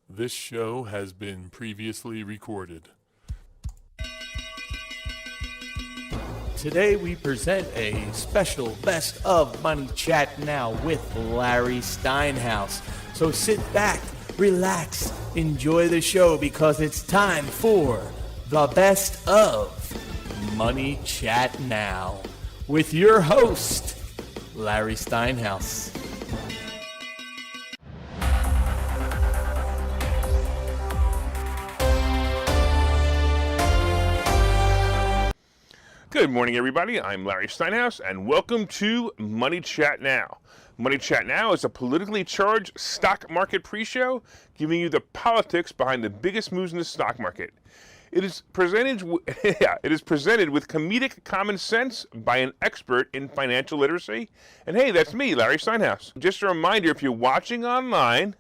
This show has been previously recorded. Today we present a special Best of Money Chat Now with Larry Steinhouse. So sit back, relax, enjoy the show because it's time for the Best of Money Chat Now with your host, Larry Steinhouse. Good morning, everybody. I'm Larry Steinhouse, and welcome to Money Chat Now. Money Chat Now is a politically charged stock market pre-show giving you the politics behind the biggest moves in the stock market. It is presented with comedic common sense by an expert in financial literacy. And hey, that's me, Larry Steinhouse. Just a reminder, if you're watching online,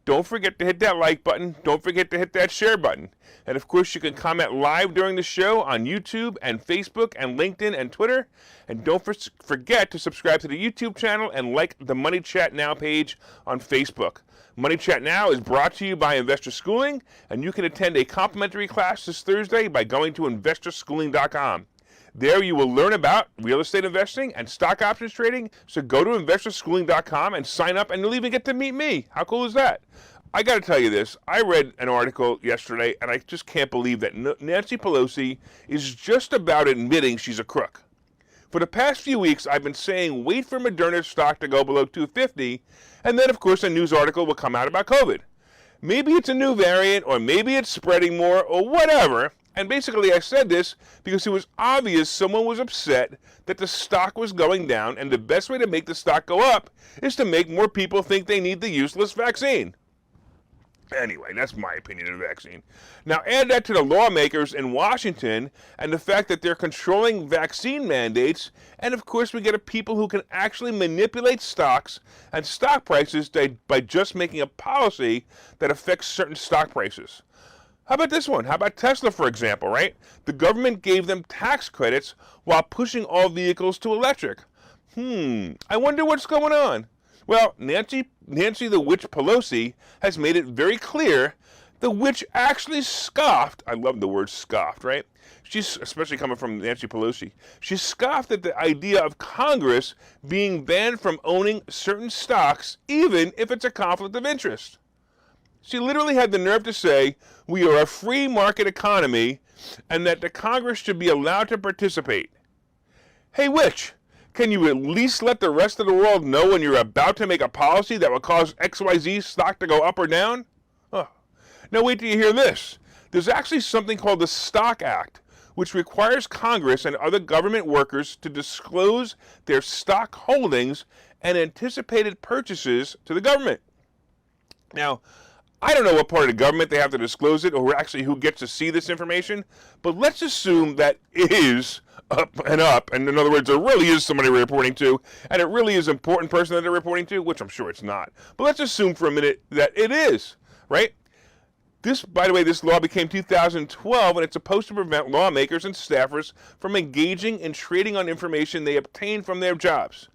don't forget to hit that like button. Don't forget to hit that share button. And of course, you can comment live during the show on YouTube and Facebook and LinkedIn and Twitter. And don't forget to subscribe to the YouTube channel and like the Money Chat Now page on Facebook. Money Chat Now is brought to you by Investor Schooling, and you can attend a complimentary class this Thursday by going to investorschooling.com. There you will learn about real estate investing and stock options trading. So go to investorschooling.com and sign up, and you'll even get to meet me. How cool is that? I got to tell you this. I read an article yesterday, and I just can't believe that Nancy Pelosi is just about admitting she's a crook. For the past few weeks, I've been saying wait for Moderna's stock to go below 250, and then, of course, a news article will come out about COVID. Maybe it's a new variant, or maybe it's spreading more, or whatever. And basically, I said this because it was obvious someone was upset that the stock was going down, and the best way to make the stock go up is to make more people think they need the useless vaccine. Anyway, that's my opinion of the vaccine. Now, add that to the lawmakers in Washington and the fact that they're controlling vaccine mandates, and of course, we get a people who can actually manipulate stocks and stock prices by just making a policy that affects certain stock prices. How about this one? How about Tesla, for example, right? The government gave them tax credits while pushing all vehicles to electric. I wonder what's going on. Well, Nancy the Witch Pelosi has made it very clear the witch actually scoffed. I love the word scoffed, right? She's, especially coming from Nancy Pelosi, she scoffed at the idea of Congress being banned from owning certain stocks, even if it's a conflict of interest. She literally had the nerve to say, we are a free market economy and that the Congress should be allowed to participate. Hey, witch, can you at least let the rest of the world know when you're about to make a policy that will cause XYZ stock to go up or down? Oh. Now wait till you hear this. There's actually something called the Stock Act, which requires Congress and other government workers to disclose their stock holdings and anticipated purchases to the government. Now, I don't know what part of the government they have to disclose it, or actually who gets to see this information, but let's assume that it is up, and in other words, there really is somebody we're reporting to, and it really is an important person that they're reporting to, which I'm sure it's not. But let's assume for a minute that it is, right? This, by the way, this law became 2012, and it's supposed to prevent lawmakers and staffers from engaging in trading on information they obtain from their jobs,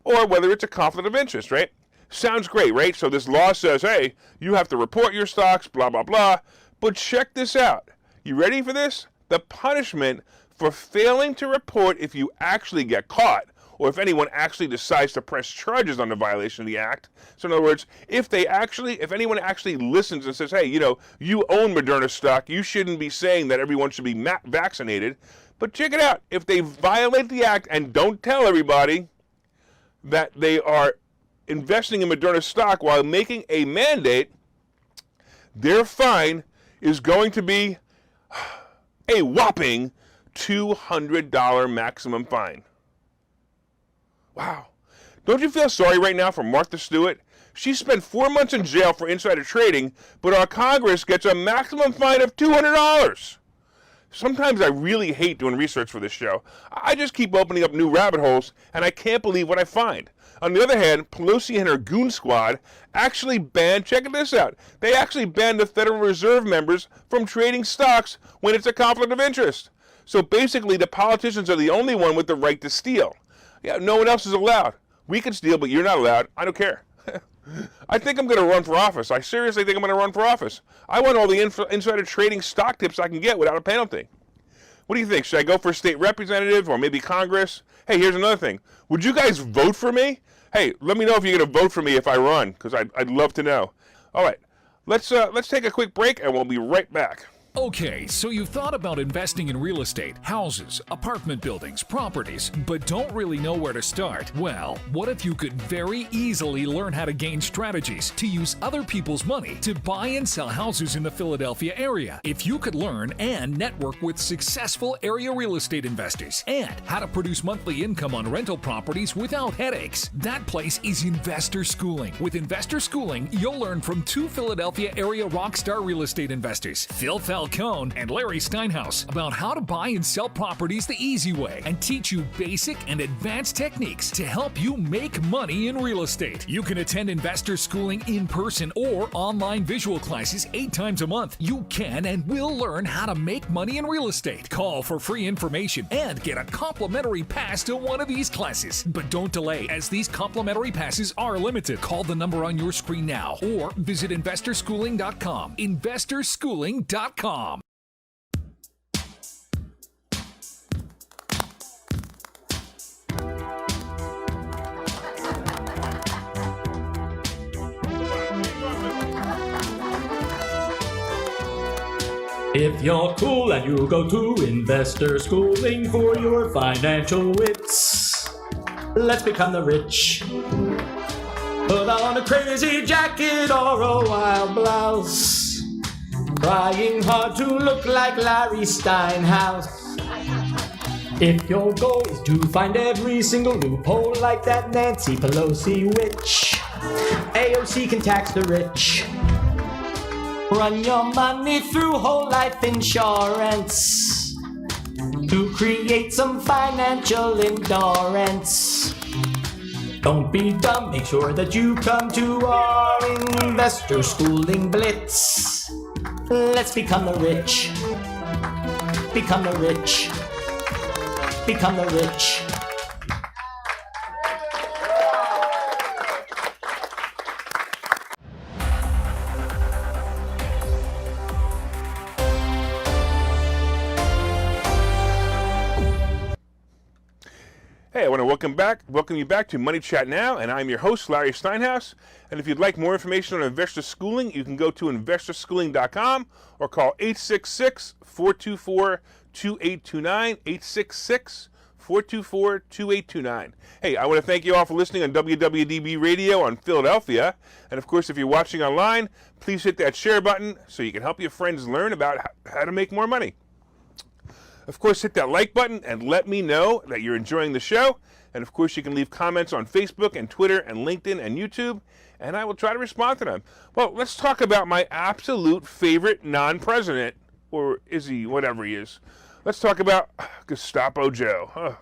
or whether it's a conflict of interest, right? Sounds great, right? So this law says, hey, you have to report your stocks, blah, blah, blah. But check this out. You ready for this? The punishment for failing to report if you actually get caught, or if anyone actually decides to press charges on the violation of the act. So in other words, if anyone actually listens and says, hey, you own Moderna stock, you shouldn't be saying that everyone should be vaccinated. But check it out. If they violate the act and don't tell everybody that they are investing in Moderna stock while making a mandate, their fine is going to be a whopping $200 maximum fine. Wow. Don't you feel sorry right now for Martha Stewart? She spent 4 months in jail for insider trading, but our Congress gets a maximum fine of $200. Sometimes I really hate doing research for this show. I just keep opening up new rabbit holes, and I can't believe what I find. On the other hand, Pelosi and her goon squad actually banned, check this out, they actually banned the Federal Reserve members from trading stocks when it's a conflict of interest. So basically, the politicians are the only one with the right to steal. Yeah, no one else is allowed. We can steal, but you're not allowed. I don't care. I think I'm going to run for office. I seriously think I'm going to run for office. I want all the insider trading stock tips I can get without a penalty. What do you think? Should I go for state representative or maybe Congress? Hey, here's another thing. Would you guys vote for me? Hey, let me know if you're going to vote for me if I run, because I'd love to know. All right, let's take a quick break, and we'll be right back. Okay, so you've thought about investing in real estate, houses, apartment buildings, properties, but don't really know where to start. Well, what if you could very easily learn how to gain strategies to use other people's money to buy and sell houses in the Philadelphia area? If you could learn and network with successful area real estate investors and how to produce monthly income on rental properties without headaches, that place is Investor Schooling. With Investor Schooling, you'll learn from two Philadelphia area rockstar real estate investors, Phil Falcone and Larry Steinhouse, about how to buy and sell properties the easy way and teach you basic and advanced techniques to help you make money in real estate. You can attend Investor Schooling in person or online visual classes 8 times a month. You can and will learn how to make money in real estate. Call for free information and get a complimentary pass to one of these classes. But don't delay, as these complimentary passes are limited. Call the number on your screen now or visit investorschooling.com. investorschooling.com. If you're cool and you go to Investor Schooling for your financial wits, let's become the rich. Put on a crazy jacket or a wild blouse, trying hard to look like Larry Steinhouse. If your goal is to find every single loophole like that Nancy Pelosi witch, AOC can tax the rich. Run your money through whole life insurance to create some financial endurance. Don't be dumb, make sure that you come to our Investor Schooling Blitz. Let's become the rich. Become the rich. Become the rich. Hey, I want to welcome you back to Money Chat Now, and I'm your host, Larry Steinhouse. And if you'd like more information on Investor Schooling, you can go to investorschooling.com or call 866-424-2829, 866-424-2829. Hey, I want to thank you all for listening on WWDB Radio on Philadelphia. And of course, if you're watching online, please hit that share button so you can help your friends learn about how to make more money. Of course, hit that like button and let me know that you're enjoying the show. And of course, you can leave comments on Facebook and Twitter and LinkedIn and YouTube, and I will try to respond to them. Well, let's talk about my absolute favorite non-president, or is he, whatever he is. Let's talk about Gestapo Joe.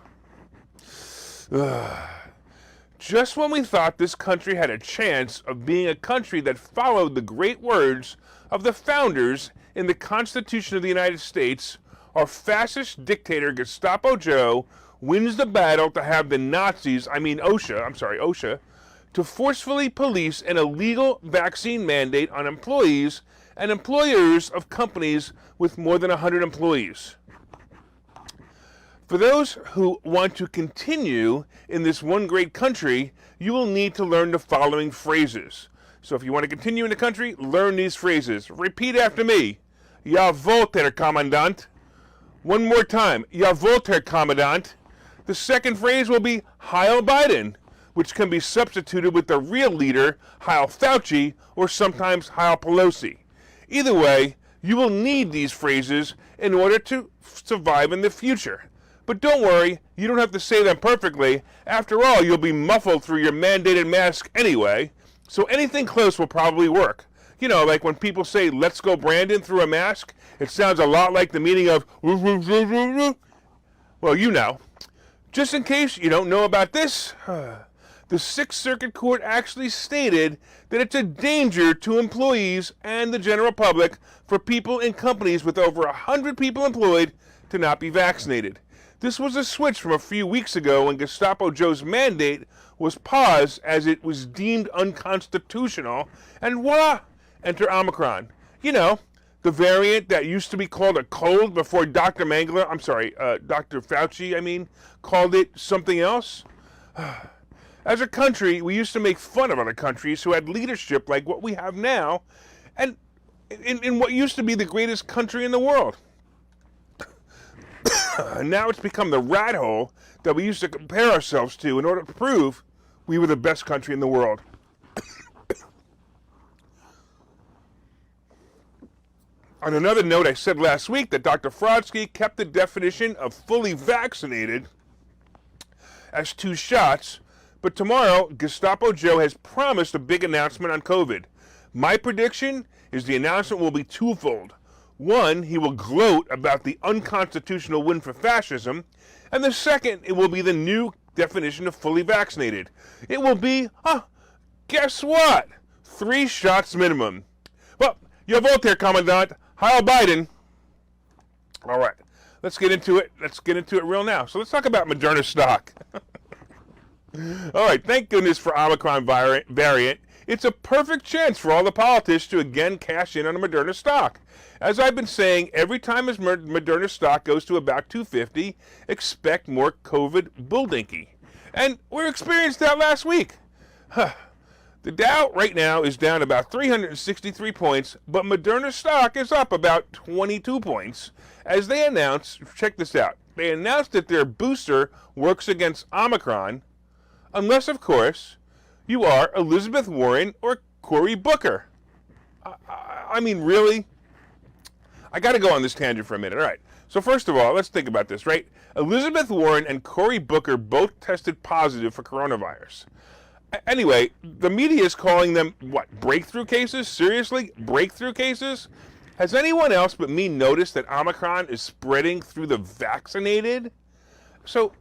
Just when we thought this country had a chance of being a country that followed the great words of the founders in the Constitution of the United States, our fascist dictator Gestapo Joe wins the battle to have the Nazis, OSHA, to forcefully police an illegal vaccine mandate on employees and employers of companies with more than 100 employees. For those who want to continue in this one great country, you will need to learn the following phrases. So if you want to continue in the country, learn these phrases. Repeat after me. Jawohl, Herr Kommandant. One more time. Jawohl, Herr Kommandant. The second phrase will be Heil Biden, which can be substituted with the real leader, Heil Fauci, or sometimes Heil Pelosi. Either way, you will need these phrases in order to survive in the future. But don't worry, you don't have to say them perfectly. After all, you'll be muffled through your mandated mask anyway, so anything close will probably work. You know, like when people say, "Let's go Brandon" through a mask, it sounds a lot like the meaning of, well, you know. Just in case you don't know about this, the Sixth Circuit Court actually stated that it's a danger to employees and the general public for people in companies with over 100 people employed to not be vaccinated. This was a switch from a few weeks ago when Gestapo Joe's mandate was paused as it was deemed unconstitutional, and voila, enter Omicron. You know, the variant that used to be called a cold before Dr. Dr. Fauci, called it something else. As a country, we used to make fun of other countries who had leadership like what we have now, and in what used to be the greatest country in the world. And now it's become the rat hole that we used to compare ourselves to in order to prove we were the best country in the world. On another note, I said last week that Dr. Frodsky kept the definition of fully vaccinated as 2 shots, but tomorrow, Gestapo Joe has promised a big announcement on COVID. My prediction is the announcement will be twofold. One, he will gloat about the unconstitutional win for fascism, and the second, it will be the new definition of fully vaccinated. It will be, guess what? 3 shots minimum. Well, your vote there, Commandant. Heil Biden. All right, let's get into it. Let's get into it real now. So let's talk about Moderna stock. All right, thank goodness for Omicron variant. It's a perfect chance for all the politicians to again cash in on a Moderna stock. As I've been saying, every time his Moderna stock goes to about 250, expect more COVID bulldinky. And we experienced that last week. The Dow right now is down about 363 points, but Moderna stock is up about 22 points. As they announced, check this out, they announced that their booster works against Omicron, unless, of course, you are Elizabeth Warren or Cory Booker. I mean, really? I got to go on this tangent for a minute. All right. So first of all, let's think about this, right? Elizabeth Warren and Cory Booker both tested positive for coronavirus. Anyway, the media is calling them, what, breakthrough cases? Seriously? Breakthrough cases? Has anyone else but me noticed that Omicron is spreading through the vaccinated? So,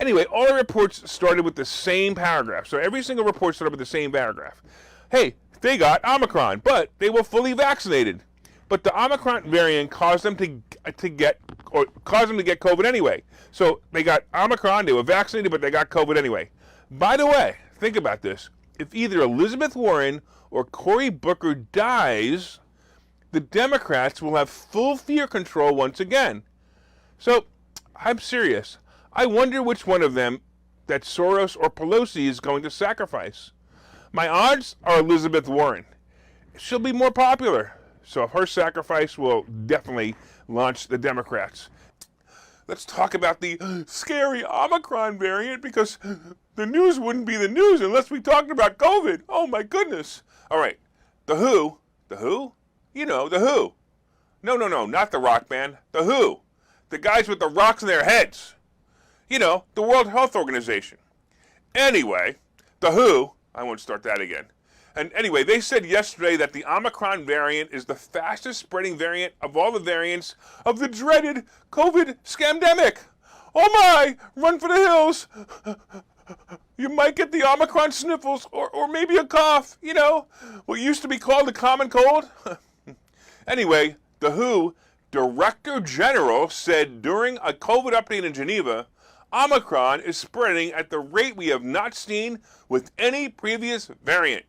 anyway, all the reports started with the same paragraph. So every single report started with the same paragraph. Hey, they got Omicron, but they were fully vaccinated. But the Omicron variant caused them to get COVID anyway. So they got Omicron, they were vaccinated, but they got COVID anyway. By the way, think about this. If either Elizabeth Warren or Cory Booker dies, the Democrats will have full fear control once again. So, I'm serious. I wonder which one of them that Soros or Pelosi is going to sacrifice. My odds are Elizabeth Warren. She'll be more popular. So her sacrifice will definitely launch the Democrats. Let's talk about the scary Omicron variant, because the news wouldn't be the news unless we talked about COVID. Oh my goodness. All right, The Who. You know, The Who. No, not the rock band. The Who. The guys with the rocks in their heads. You know, the World Health Organization. Anyway, The Who, I won't start that again. And anyway, they said yesterday that the Omicron variant is the fastest spreading variant of all the variants of the dreaded COVID scamdemic. Oh my, run for the hills. You might get the Omicron sniffles or maybe a cough, you know, what used to be called the common cold. Anyway, The Who Director General said during a COVID update in Geneva, Omicron is spreading at the rate we have not seen with any previous variant.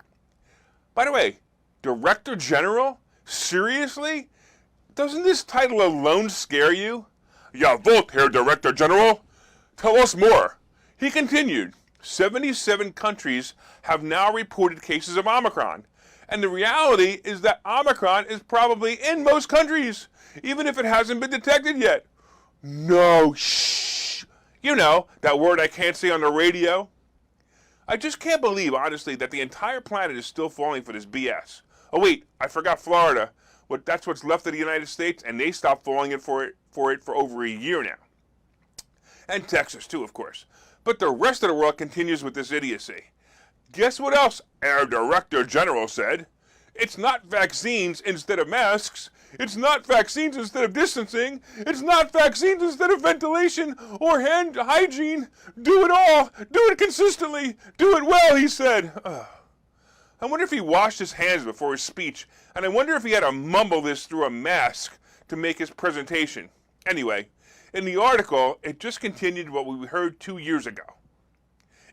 By the way, Director General? Seriously? Doesn't this title alone scare you? Ja, vote, Herr Director General. Tell us more. He continued, 77 countries have now reported cases of Omicron. And the reality is that Omicron is probably in most countries, even if it hasn't been detected yet. No, shh. You know, that word I can't say on the radio. I just can't believe, honestly, that the entire planet is still falling for this BS. Oh wait, I forgot Florida. That's what's left of the United States, and they stopped falling for it for over a year now. And Texas too, of course. But the rest of the world continues with this idiocy. Guess what else our Director General said? It's not vaccines instead of masks. It's not vaccines instead of distancing. It's not vaccines instead of ventilation or hand hygiene. Do it all. Do it consistently. Do it well, he said. I wonder if he washed his hands before his speech, and I wonder if he had to mumble this through a mask to make his presentation. Anyway, in the article, it just continued what we heard 2 years ago.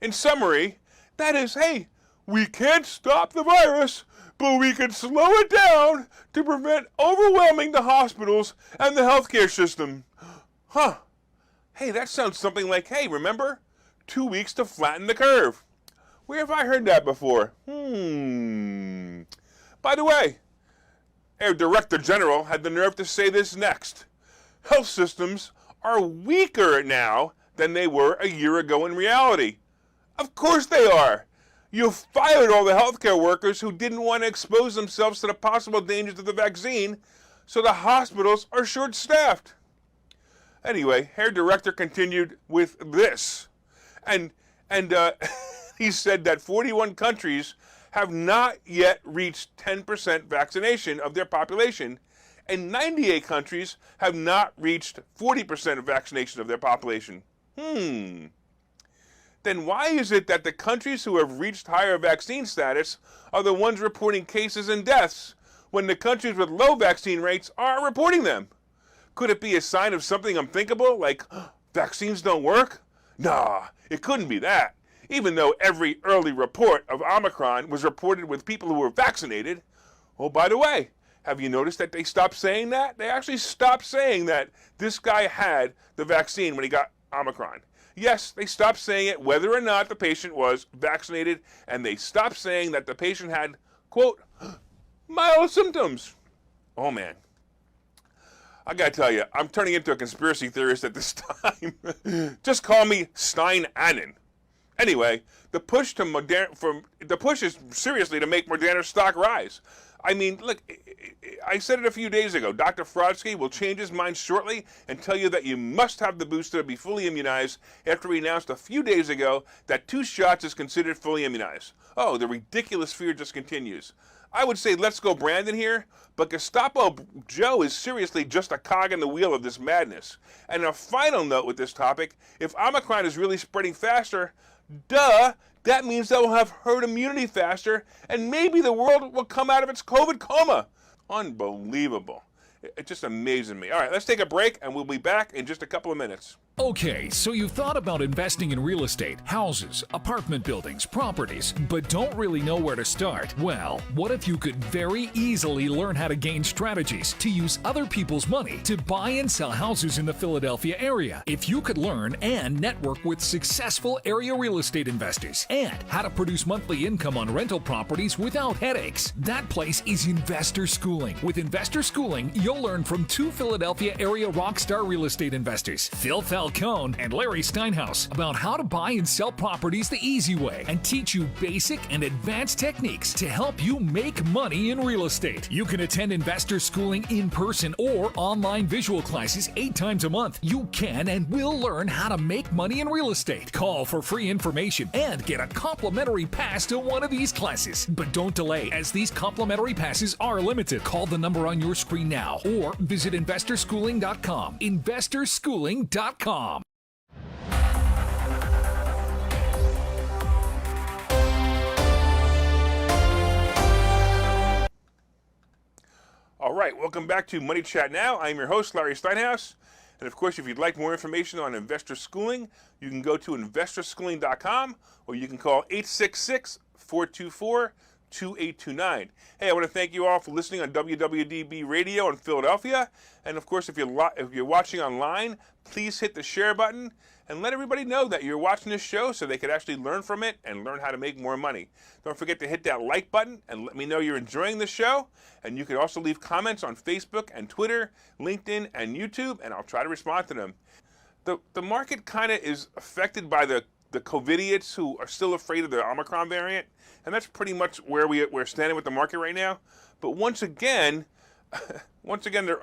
In summary, that is, hey, we can't stop the virus, but we can slow it down to prevent overwhelming the hospitals and the healthcare system. Huh. Hey, that sounds something like, hey, remember? 2 weeks to flatten the curve. Where have I heard that before? By the way, our Director General had the nerve to say this next. Health systems are weaker now than they were a year ago in reality. Of course they are. You fired all the healthcare workers who didn't want to expose themselves to the possible dangers of the vaccine, so the hospitals are short-staffed. Anyway, Herr Director continued with this. And he said that 41 countries have not yet reached 10% vaccination of their population, and 98 countries have not reached 40% of vaccination of their population. Then why is it that the countries who have reached higher vaccine status are the ones reporting cases and deaths, when the countries with low vaccine rates aren't reporting them? Could it be a sign of something unthinkable, like vaccines don't work? Nah, it couldn't be that. Even though every early report of Omicron was reported with people who were vaccinated. Oh, by the way, have you noticed that they stopped saying that? They actually stopped saying that this guy had the vaccine when he got Omicron. Yes, they stopped saying it whether or not the patient was vaccinated, and they stopped saying that the patient had, quote, mild symptoms. Oh, man. I gotta tell you, I'm turning into a conspiracy theorist at this time. Just call me Stein-Annen. Anyway, the push is seriously to make Moderna stock rise. I mean, look, I said it a few days ago. Dr. Frodsky will change his mind shortly and tell you that you must have the booster to be fully immunized after he announced a few days ago that 2 shots is considered fully immunized. Oh, the ridiculous fear just continues. I would say let's go Brandon here, but Gestapo Joe is seriously just a cog in the wheel of this madness. And a final note with this topic, if Omicron is really spreading faster, duh, that means that we'll have herd immunity faster, and maybe the world will come out of its COVID coma. Unbelievable. It just amazes me. All right, let's take a break, and we'll be back in just a couple of minutes. Okay, so you've thought about investing in real estate, houses, apartment buildings, properties, but don't really know where to start? Well, what if you could very easily learn how to gain strategies to use other people's money to buy and sell houses in the Philadelphia area? If you could learn and network with successful area real estate investors and how to produce monthly income on rental properties without headaches, that place is Investor Schooling. With Investor Schooling, you'll learn from 2 Philadelphia area rockstar real estate investors, Phil Falcone and Larry Steinhouse, about how to buy and sell properties the easy way and teach you basic and advanced techniques to help you make money in real estate. You can attend Investor Schooling in person or online visual classes 8 times a month. You can and will learn how to make money in real estate. Call for free information and get a complimentary pass to one of these classes. But don't delay, as these complimentary passes are limited. Call the number on your screen now or visit investorschooling.com. Investorschooling.com. All right, welcome back to Money Chat Now. I'm your host, Larry Steinhouse. And of course, if you'd like more information on Investor Schooling, you can go to investorschooling.com or you can call 866-424-2829. Hey, I want to thank you all for listening on WWDB Radio in Philadelphia. And of course, if you're watching online, please hit the share button and let everybody know that you're watching this show so they could actually learn from it and learn how to make more money. Don't forget to hit that like button and let me know you're enjoying the show. And you can also leave comments on Facebook and Twitter, LinkedIn, and YouTube, and I'll try to respond to them. The market kind of is affected by the COVIDiots who are still afraid of the Omicron variant, and that's pretty much where we're standing with the market right now. But once again, a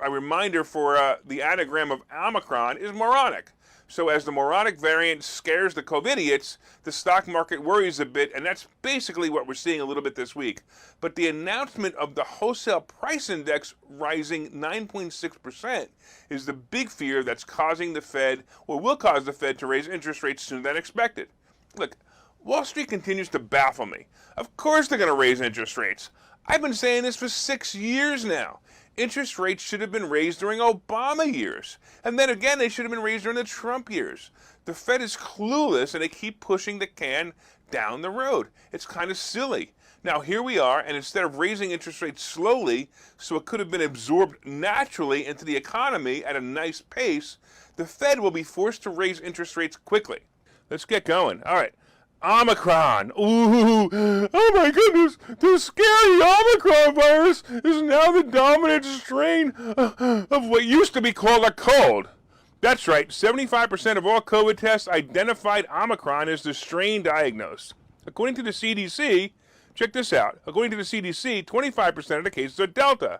reminder for the anagram of Omicron is moronic. So as the moronic variant scares the COVIDiots, the stock market worries a bit, and that's basically what we're seeing a little bit this week. But the announcement of the wholesale price index rising 9.6% is the big fear that's causing the Fed, or will cause the Fed, to raise interest rates sooner than expected. Look, Wall Street continues to baffle me. Of course they're going to raise interest rates. I've been saying this for 6 years now. Interest rates should have been raised during Obama years. And then again, they should have been raised during the Trump years. The Fed is clueless and they keep pushing the can down the road. It's kind of silly. Now here we are, and instead of raising interest rates slowly so it could have been absorbed naturally into the economy at a nice pace, the Fed will be forced to raise interest rates quickly. Let's get going. All right. Omicron. Ooh, oh my goodness. The scary Omicron virus is now the dominant strain of what used to be called a cold. That's right. 75% of all COVID tests identified Omicron as the strain diagnosed. According to the CDC, check this out. According to the CDC, 25% of the cases are Delta.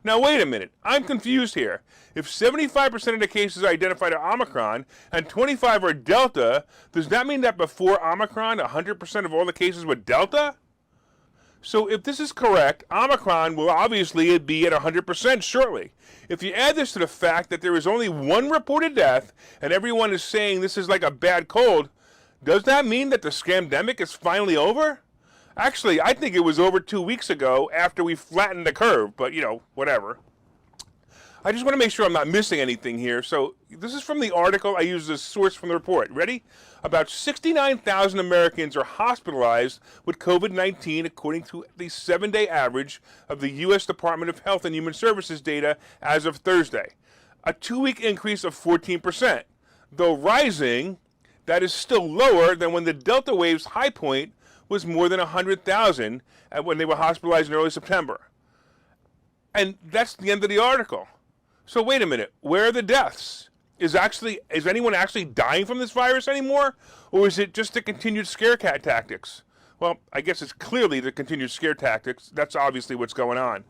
Now, wait a minute. I'm confused here. If 75% of the cases identified are Omicron and 25 are Delta, does that mean that before Omicron, 100% of all the cases were Delta? So if this is correct, Omicron will obviously be at 100% shortly. If you add this to the fact that there is only one reported death and everyone is saying this is like a bad cold, does that mean that the scamdemic is finally over? Actually, I think it was over 2 weeks ago after we flattened the curve, but, whatever. I just want to make sure I'm not missing anything here. So this is from the article. I use this source from the report. Ready? About 69,000 Americans are hospitalized with COVID-19, according to the 7-day average of the U.S. Department of Health and Human Services data as of Thursday. A 2-week increase of 14%. Though rising, that is still lower than when the Delta wave's high point was more than 100,000 when they were hospitalized in early September. And that's the end of the article. So wait a minute, where are the deaths? Is anyone actually dying from this virus anymore? Or is it just the continued scare cat tactics? Well, I guess it's clearly the continued scare tactics. That's obviously what's going on.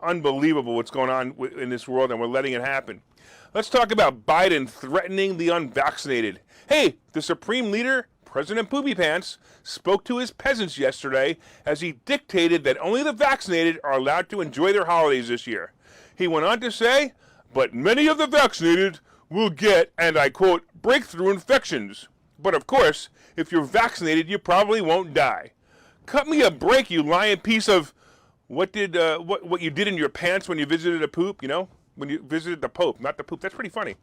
Unbelievable what's going on in this world, and we're letting it happen. Let's talk about Biden threatening the unvaccinated. Hey, the Supreme Leader, President Poopy Pants, spoke to his peasants yesterday as he dictated that only the vaccinated are allowed to enjoy their holidays this year. He went on to say, but many of the vaccinated will get, and I quote, breakthrough infections. But of course, if you're vaccinated, you probably won't die. Cut me a break, you lying piece of what you did in your pants when you visited a poop, when you visited the Pope, not the poop. That's pretty funny.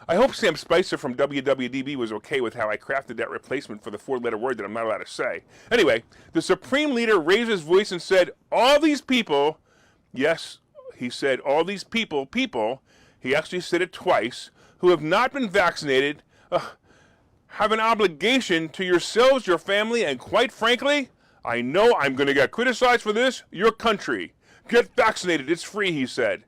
I hope Sam Spicer from WWDB was okay with how I crafted that replacement for the 4-letter word that I'm not allowed to say. Anyway, the Supreme Leader raised his voice and said, all these people, yes, he said, all these people, he actually said it twice, who have not been vaccinated, have an obligation to yourselves, your family, and quite frankly, I know I'm going to get criticized for this, your country. Get vaccinated, it's free, he said.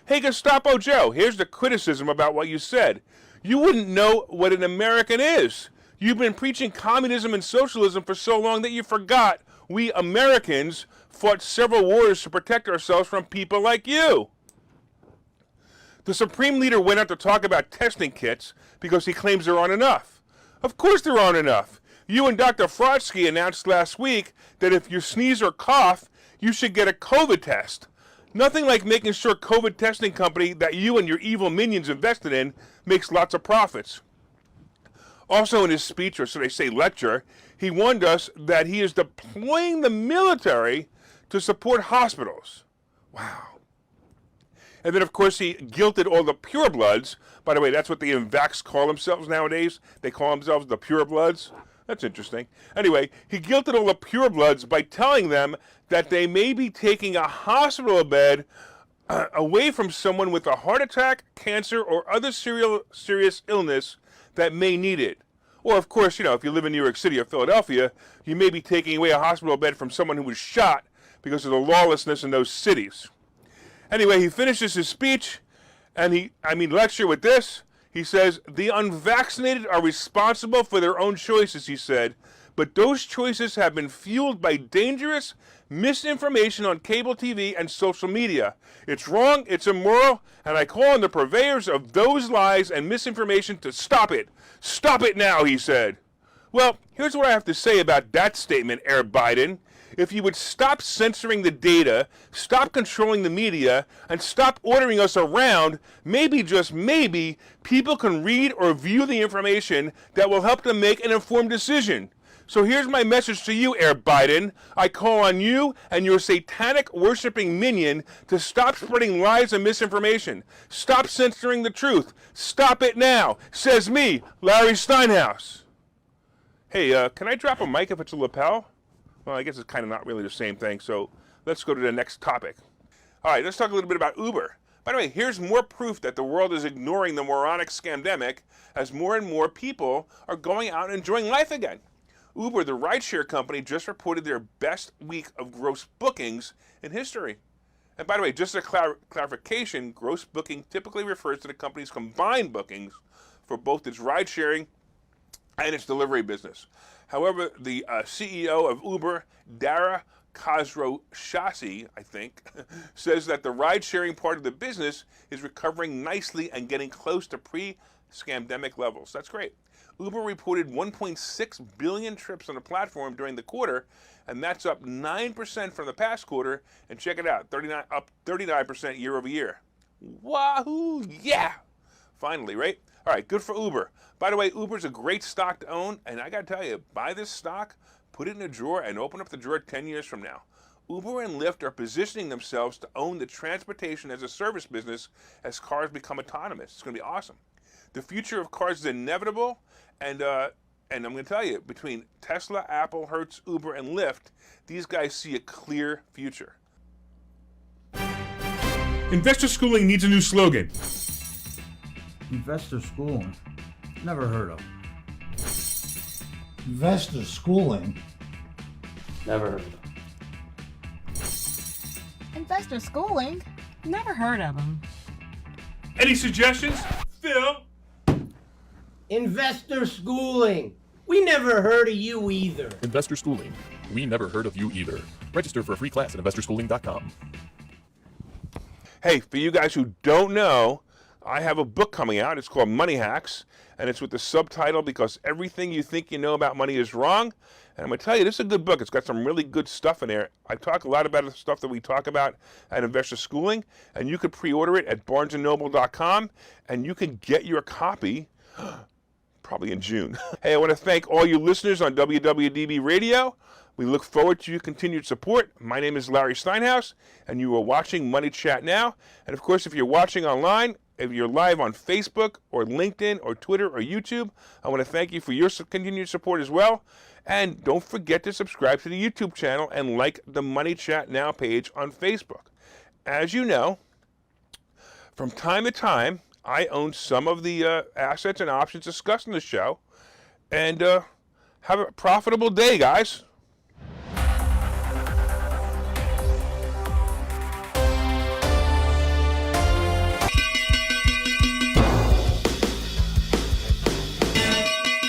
Hey, Gestapo Joe, here's the criticism about what you said. You wouldn't know what an American is. You've been preaching communism and socialism for so long that you forgot we Americans fought several wars to protect ourselves from people like you. The Supreme Leader went out to talk about testing kits because he claims there aren't enough. Of course there aren't enough. You and Dr. Frotsky announced last week that if you sneeze or cough, you should get a COVID test. Nothing like making sure COVID testing company that you and your evil minions invested in makes lots of profits. Also in his speech, or should I say lecture, he warned us that he is deploying the military to support hospitals. Wow. And then, of course, he guilted all the purebloods. By the way, that's what the Unvax call themselves nowadays. They call themselves the purebloods. That's interesting. Anyway, he guilted all the purebloods by telling them that they may be taking a hospital bed away from someone with a heart attack, cancer, or other serious illness that may need it. Or, of course, if you live in New York City or Philadelphia, you may be taking away a hospital bed from someone who was shot because of the lawlessness in those cities. Anyway, he finishes his speech, and lecture with this. He says, the unvaccinated are responsible for their own choices, he said, but those choices have been fueled by dangerous misinformation on cable TV and social media. It's wrong, it's immoral, and I call on the purveyors of those lies and misinformation to stop it. Stop it now, he said. Well, here's what I have to say about that statement, Herr Biden. If you would stop censoring the data, stop controlling the media, and stop ordering us around, maybe, just maybe, people can read or view the information that will help them make an informed decision. So here's my message to you, Air Biden. I call on you and your satanic worshiping minion to stop spreading lies and misinformation. Stop censoring the truth. Stop it now. Says me, Larry Steinhouse. Hey, can I drop a mic if it's a lapel? Well, I guess it's kind of not really the same thing, so let's go to the next topic. All right, let's talk a little bit about Uber. By the way, here's more proof that the world is ignoring the moronic scamdemic as more and more people are going out and enjoying life again. Uber, the rideshare company, just reported their best week of gross bookings in history. And by the way, just a clarification, gross booking typically refers to the company's combined bookings for both its ride-sharing and its delivery business. However, the CEO of Uber, Dara Khosrowshahi, I think, says that the ride-sharing part of the business is recovering nicely and getting close to pre-scamdemic levels. That's great. Uber reported 1.6 billion trips on the platform during the quarter, and that's up 9% from the past quarter. And check it out, up 39% year over year. Wahoo! Yeah! Finally, right? All right, good for Uber. By the way, Uber's a great stock to own, and I got to tell you, buy this stock, put it in a drawer, and open up the drawer 10 years from now. Uber and Lyft are positioning themselves to own the transportation as a service business as cars become autonomous. It's going to be awesome. The future of cars is inevitable, and I'm going to tell you, between Tesla, Apple, Hertz, Uber, and Lyft, these guys see a clear future. Investor schooling needs a new slogan. Investor schooling? Never heard of. Investor schooling? Never heard of them. Investor schooling? Never heard of them. Any suggestions? Phil? Investor schooling. We never heard of you either. Investor Schooling. We never heard of you either. Register for a free class at investorschooling.com. Hey, for you guys who don't know, I have a book coming out. It's called Money Hacks, and it's with the subtitle, Because Everything You Think You Know About Money Is Wrong. And I'm going to tell you, this is a good book. It's got some really good stuff in there. I talk a lot about the stuff that we talk about at Investor Schooling, and you could pre-order it at barnesandnoble.com, and you can get your copy probably in June. Hey, I want to thank all you listeners on WWDB Radio. We look forward to your continued support. My name is Larry Steinhouse, and you are watching Money Chat Now. And of course, if you're watching online, if you're live on Facebook or LinkedIn or Twitter or YouTube, I want to thank you for your continued support as well. And don't forget to subscribe to the YouTube channel and like the Money Chat Now page on Facebook. As you know, from time to time, I own some of the assets and options discussed in the show. And have a profitable day, guys.